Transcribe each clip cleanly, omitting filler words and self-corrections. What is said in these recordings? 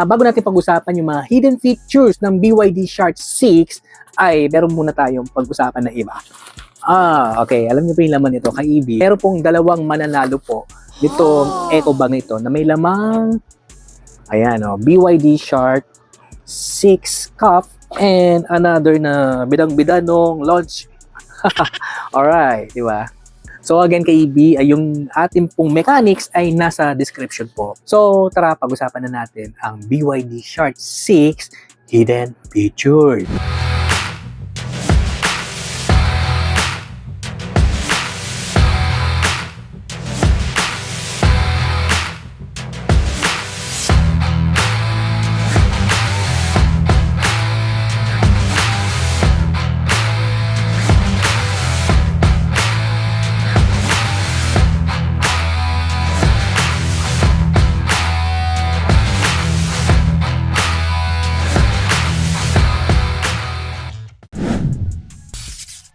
Bago natin pag-usapan yung mga hidden features ng BYD Shark 6, ay meron muna tayong pag-usapan na iba. Okay. Alam niyo ba yung laman nito, ka-EV? Meron pong dalawang mananalo po nitong eco bag nito na may lamang, BYD Shark 6 cup and another na bidang-bida nung launch. Alright, di ba? So again, ka-EV, ay yung ating pong mechanics ay nasa description po. So tara, pag-usapan na natin ang BYD Shark 6 hidden features.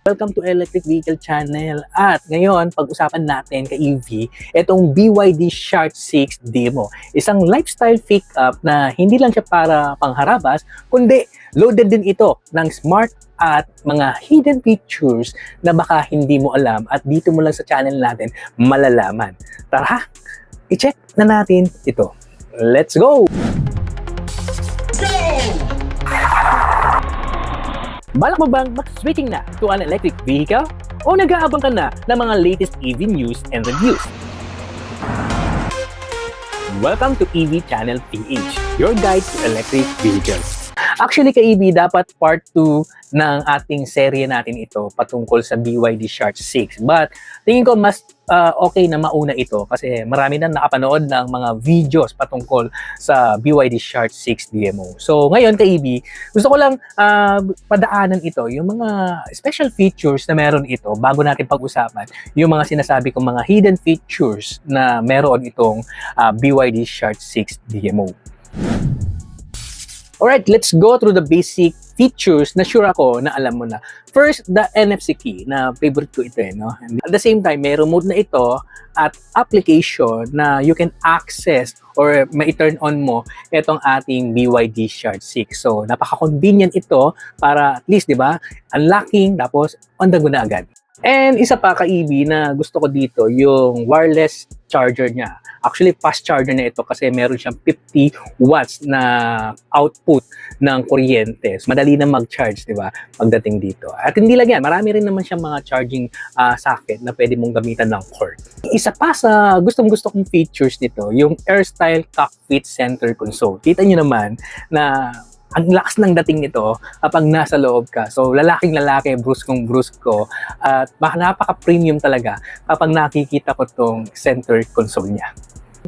Welcome to Electric Vehicle Channel. At ngayon, pag-usapan natin ka-EV, itong BYD Shark 6 Demo. Isang lifestyle pickup na hindi lang siya para pangharabas, kundi loaded din ito ng smart at mga hidden features na baka hindi mo alam at dito mo lang sa channel natin malalaman. Tara, i-check na natin ito. Let's go! Balak mo bang mag-switching na to an electric vehicle? O nag-aabang ka na ng mga latest EV news and reviews? Welcome to EV Channel PH, your guide to electric vehicles. Actually, ka-EV, dapat part 2 ng ating serye natin ito patungkol sa BYD Shark 6. But tingin ko mas okay na mauna ito kasi marami na nakapanood ng mga videos patungkol sa BYD Shark 6 Demo. So ngayon, ka-EV, gusto ko lang padaanan ito, yung mga special features na meron ito bago natin pag-usapan yung mga sinasabi kong mga hidden features na meron itong BYD Shark 6 Demo. Alright, let's go through the basic features na sure ako na alam mo na. First, the NFC key na favorite ko ito no? And at the same time, may remote na ito at application na you can access or ma-turn on mo itong ating BYD Shark 6. So, napaka-convenient ito para at least, di ba, unlocking tapos on the go na agad. And isa pa ka-EV na gusto ko dito, yung wireless charger niya. Actually, fast charger na ito kasi meron siyang 50 watts na output ng kuryente. So, madali na mag-charge, di ba, pagdating dito. At hindi lang yan, marami rin naman siyang mga charging socket na pwede mong gamitan ng cord. Isa pa sa gustong-gusto kong features nito, yung AirStyle Cockpit Center Console. Kita nyo naman na ang lakas ng dating nito kapag nasa loob ka. So, lalaking-lalaki, bruskong-brusko. At napaka-premium talaga kapag nakikita ko tong center console niya.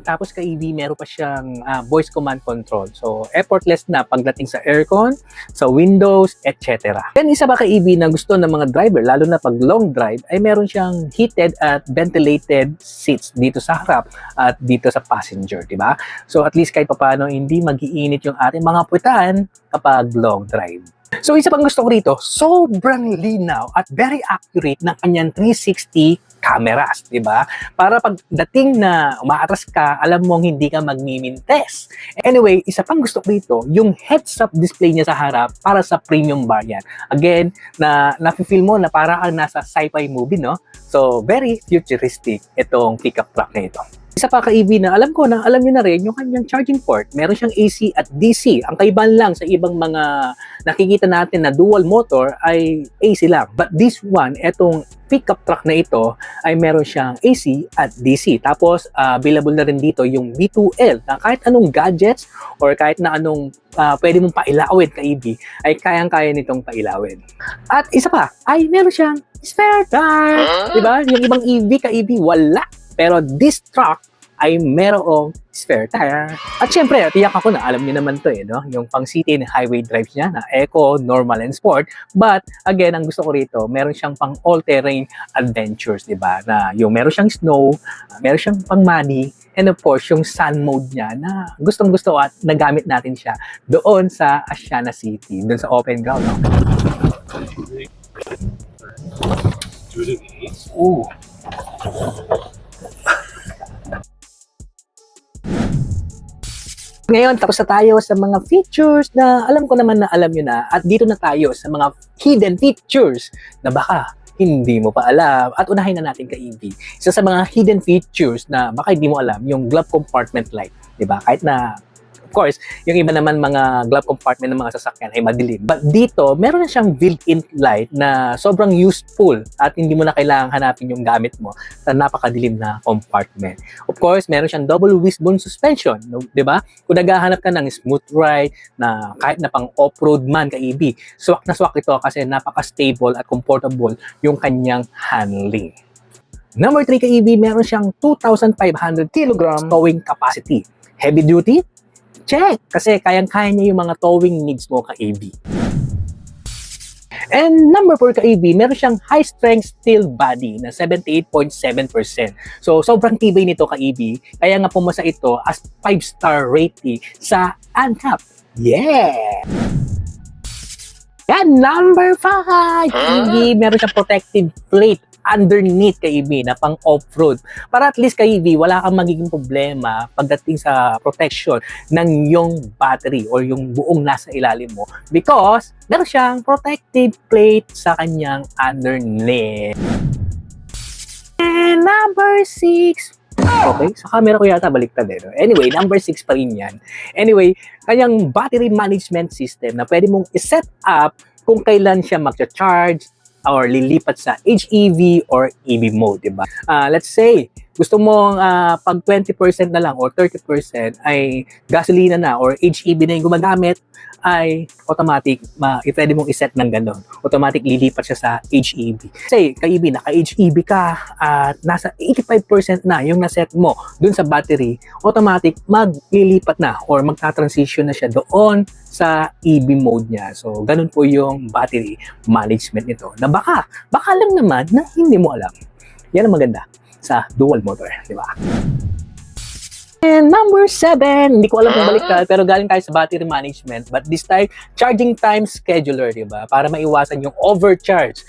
Tapos ka-EV, meron pa siyang voice command control. So, effortless na pagdating sa aircon, sa windows, etc. Then, isa ba ka-EV na gusto ng mga driver, lalo na pag long drive, ay meron siyang heated at ventilated seats dito sa harap at dito sa passenger, di ba? So, at least kahit paano hindi mag-iinit yung ating mga puwitan kapag long drive. So, isa pang gusto ko rito, sobrang linaw at very accurate ng kanyang 360 cameras, di ba? Para pagdating na umaatras ka, alam mong hindi ka magmimintes. Anyway, isa pang gusto ko rito, yung heads-up display niya sa harap para sa premium variant. Again, nafe-feel mo na para kang nasa sci-fi movie, no? So, very futuristic itong pickup truck na ito. Isa pa ka-EV na alam nyo na rin yung kanyang charging port. Meron siyang AC at DC. Ang kaibahan lang sa ibang mga nakikita natin na dual motor ay AC lang. But this one, etong pickup truck na ito ay meron siyang AC at DC. Tapos available na rin dito yung V2L na kahit anong gadgets or kahit na anong pwede mong pailawin ka-EV ay kayang-kaya nitong pailawin. At isa pa, ay meron siyang spare tire. Diba? Yung ibang EV ka-EV, wala. Pero this truck ay merong spare tire. At syempre, tiyak ako na alam niyo naman to no? Yung pang city and highway drives niya na eco, normal, and sport. But again, ang gusto ko rito, meron siyang pang all-terrain adventures, di ba? Na yung meron siyang snow, meron siyang pang muddy, and of course, yung sun mode niya na gustong-gusto at nagamit natin siya doon sa Asiana City, doon sa open ground. No? Ooh. Ngayon, tapos na tayo sa mga features na alam ko naman na alam nyo na, at dito na tayo sa mga hidden features na baka hindi mo pa alam. At unahin na natin ka-EV. Isa sa mga hidden features na baka hindi mo alam, yung glove compartment light. Diba? Kahit na, of course, yung iba naman mga glove compartment ng mga sasakyan ay madilim. But dito, meron na siyang built-in light na sobrang useful at hindi mo na kailangang hanapin yung gamit mo sa napakadilim na compartment. Of course, meron siyang double wishbone suspension, no? Diba? Kung naghahanap ka ng smooth ride na kahit na pang off-road man ka-EV, swak na swak ito kasi napaka-stable at comfortable yung kanyang handling. Number 3 ka-EV, meron siyang 2,500 kg towing capacity. Heavy duty? Check! Kasi kayang-kaya niya yung mga towing needs mo ka-EV. And number 4 ka-EV, meron siyang high-strength steel body na 78.7%. So, sobrang tibay nito ka-EV. Kaya nga pumasa ito as 5-star rating sa ANCAP. Yeah! Yan, number 5 ka-EV, meron siyang protective plate underneath ka-EV na pang off-road. Para at least ka-EV, wala kang magiging problema pagdating sa protection ng yung battery or yung buong nasa ilalim mo because meron siyang protective plate sa kanyang underneath. And number 6, okay, sa camera ko yata baliktad eh. No? Anyway, number 6 pa rin yan. Anyway, kanyang battery management system na pwede mong iset up kung kailan siya mag-charge or lilipat sa HEV or EV mode, diba? Let's say, gusto mong pag 20% na lang or 30% ay gasolina na or HEV na yung gumagamit, ay automatic, pwede mong iset ng gano'n. Automatic lilipat siya sa HEV. Say, ka-EV, naka-HEV ka at nasa 85% na yung naset mo dun sa battery, automatic maglilipat na or magta-transition na siya doon sa EV mode niya. So, ganun po yung battery management nito. Na baka lang naman na hindi mo alam. Yan ang maganda sa dual motor, di ba? And number 7, hindi ko alam kung baliktad, pero galing tayo sa battery management. But this time, charging time scheduler, di ba? Para maiwasan yung overcharge.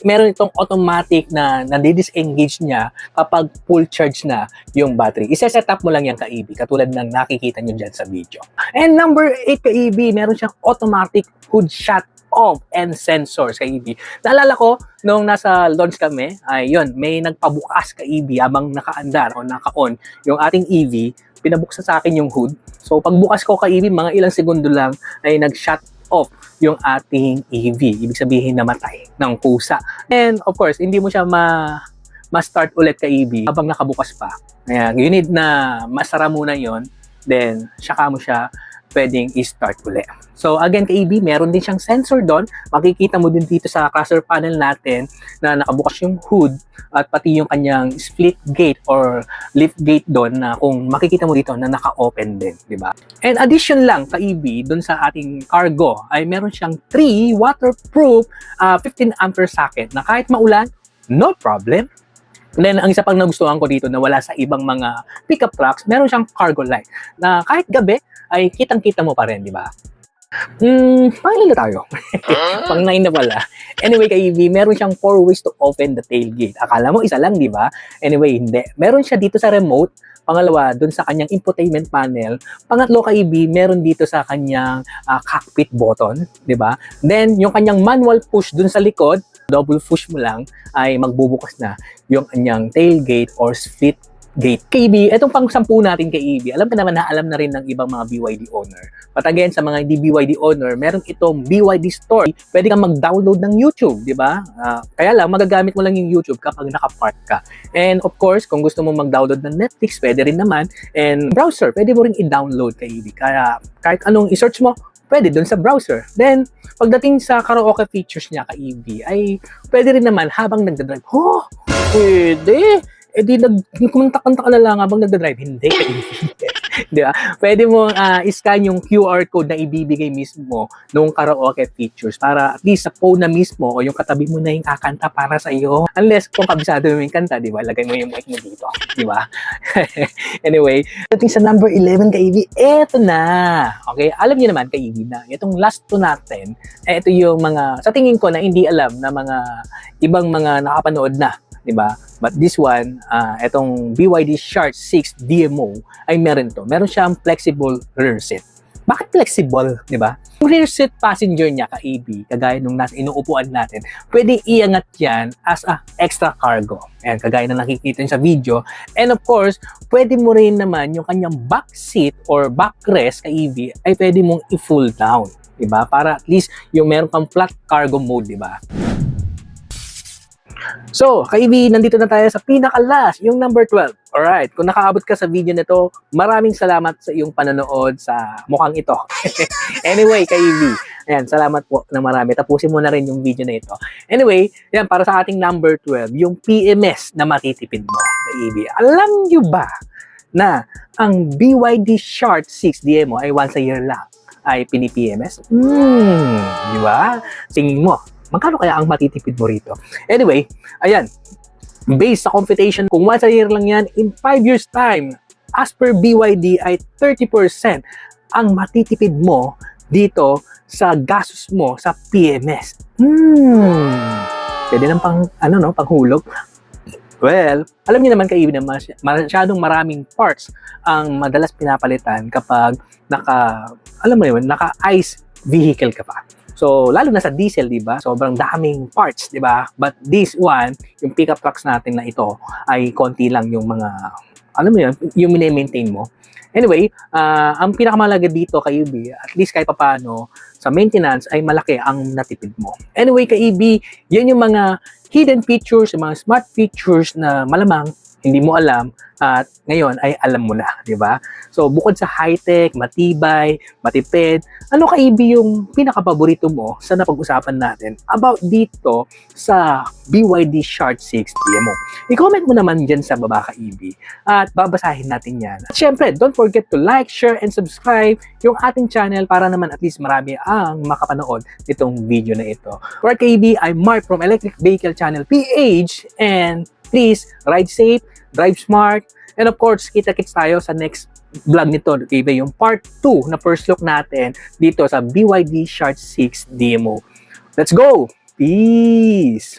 Meron itong automatic na nadi-disengage niya kapag full charge na yung battery. Isa-set up mo lang yan ka-EV, katulad ng nakikita nyo dyan sa video. And number 8 ka-EV, meron siyang automatic hood shut off and sensors ka-EV. Naalala ko, nung nasa launch kami, ay yun, may nagpabukas ka-EV habang naka-andar o naka-on yung ating EV, pinabuksan sa akin yung hood. So, pagbukas ko ka-EV, mga ilang segundo lang ay nag-shut off yung ating EV. Ibig sabihin, namatay ng pusa. And of course, hindi mo siya ma-start ulit ka-EV habang nakabukas pa. Ayan, you need na masara muna yon, then saka mo siya pwedeng i-start ulit. So again, ka-EV, meron din siyang sensor doon. Makikita mo din dito sa cluster panel natin na nakabukas yung hood at pati yung kanyang split gate or lift gate doon na kung makikita mo dito na naka-open din, di ba? And addition lang, ka-EV, doon sa ating cargo ay meron siyang 3 waterproof 15 ampere socket na kahit maulan, no problem. Then, ang isa pang nagustuhan ko dito na wala sa ibang mga pickup trucks, meron siyang cargo light na kahit gabi ay kitang-kita mo pa rin, di ba? Pangilan na tayo. Pang 9 na pala. Anyway, ka-EV, meron siyang 4 ways to open the tailgate. Akala mo isa lang, di ba? Anyway, hindi. Meron siya dito sa remote. Pangalawa, dun sa kanyang infotainment panel. Pangatlo, ka-EV, meron dito sa kanyang cockpit button, di ba? Then, yung kanyang manual push dun sa likod, double push mo lang, ay magbubukas na yung kanyang tailgate or split gate. Ka-EV, itong pang-sampu natin ka-EV, alam ka naman na alam na rin ng ibang mga BYD owner. But again, sa mga hindi BYD owner, meron itong BYD Store. Pwede kang mag-download ng YouTube, di ba? Kaya lang, magagamit mo lang yung YouTube kapag nakapark ka. And of course, kung gusto mo mag-download ng Netflix, pwede rin naman. And browser, pwede mo rin i-download ka-EV. Kaya kahit anong i-search mo, pwede dun sa browser. Then, pagdating sa karaoke features niya ka-EV, ay pwede rin naman habang nagdadrive. Oh, pwede! Eh di kumanta-kanta ka na lang habang nagdadrive. Hindi. Di ba? Pwede mo i-scan yung QR code na ibibigay mismo nung karaoke features para at least sa phone na mismo o yung katabi mo na yung kakanta para sa iyo. Unless kung kabisado mo yung kanta, di ba? Lagay mo yung mic mo dito. Di ba? Anyway, dating sa number 11 ka-EV, eto na. Okay? Alam niyo naman ka-EV na itong last to natin, ito yung mga, sa tingin ko na hindi alam na mga ibang mga nakapanood na di ba? But this one, itong BYD Shark 6 DMO ay meron to. Meron siyang flexible rear seat. Bakit flexible, di ba? Yung rear seat passenger niya, ka-AB, kagaya nung nasa inuupuan natin, pwede iangat yan as a extra cargo. Ayan, kagaya na nakikita nyo sa video. And of course, pwede mo rin naman yung kanyang back seat or backrest, ka-AB, ay pwede mong i-full down. Diba? Para at least yung meron kang flat cargo mode, diba? So, ka-EV, nandito na tayo sa pinaka-last, yung number 12. Alright, kung nakaabot ka sa video nito, maraming salamat sa iyong panonood sa mukhang ito. Anyway, ka-EV, ayan, salamat po na marami. Tapusin mo na rin yung video na ito. Anyway, yan, para sa ating number 12, yung PMS na matitipid mo, ka-EV. Alam nyo ba na ang BYD Shark 6 DMO ay once a year lang ay pini-PMS? Di ba? Tingin mo, magkano kaya ang matitipid mo rito? Anyway, ayan, based sa computation, kung once a year lang yan, in 5 years time, as per BYD ay 30% ang matitipid mo dito sa gastos mo sa PMS. Pwede ng panghulog. Well, alam niyo naman kayo na masyadong maraming parts ang madalas pinapalitan kapag naka-ICE vehicle ka pa. So, lalo na sa diesel, di ba? Sobrang daming parts, di ba? But this one, yung pickup trucks natin na ito, ay konti lang yung mga, yung mini-maintain mo. Anyway, ang pinakamalaga dito kay EB, at least kahit papaano, sa maintenance ay malaki ang natipid mo. Anyway, kay EB, yan yung mga hidden features, yung mga smart features na malamang hindi mo alam at ngayon ay alam mo na, di ba? So, bukod sa high-tech, matibay, matipid, ano ka-EB yung pinaka-paborito mo sa napag-usapan natin about dito sa BYD Shark 6 DMO? I-comment mo naman dyan sa baba ka-EB at babasahin natin yan. At syempre, don't forget to like, share, and subscribe yung ating channel para naman at least marami ang makapanood nitong video na ito. For ka-EB, I'm Mark from Electric Vehicle Channel PH, and please, ride safe, drive smart, and of course, kita-kits tayo sa next vlog nito, okay, yung part 2 na first look natin dito sa BYD Shark 6 DMO. Let's go! Peace!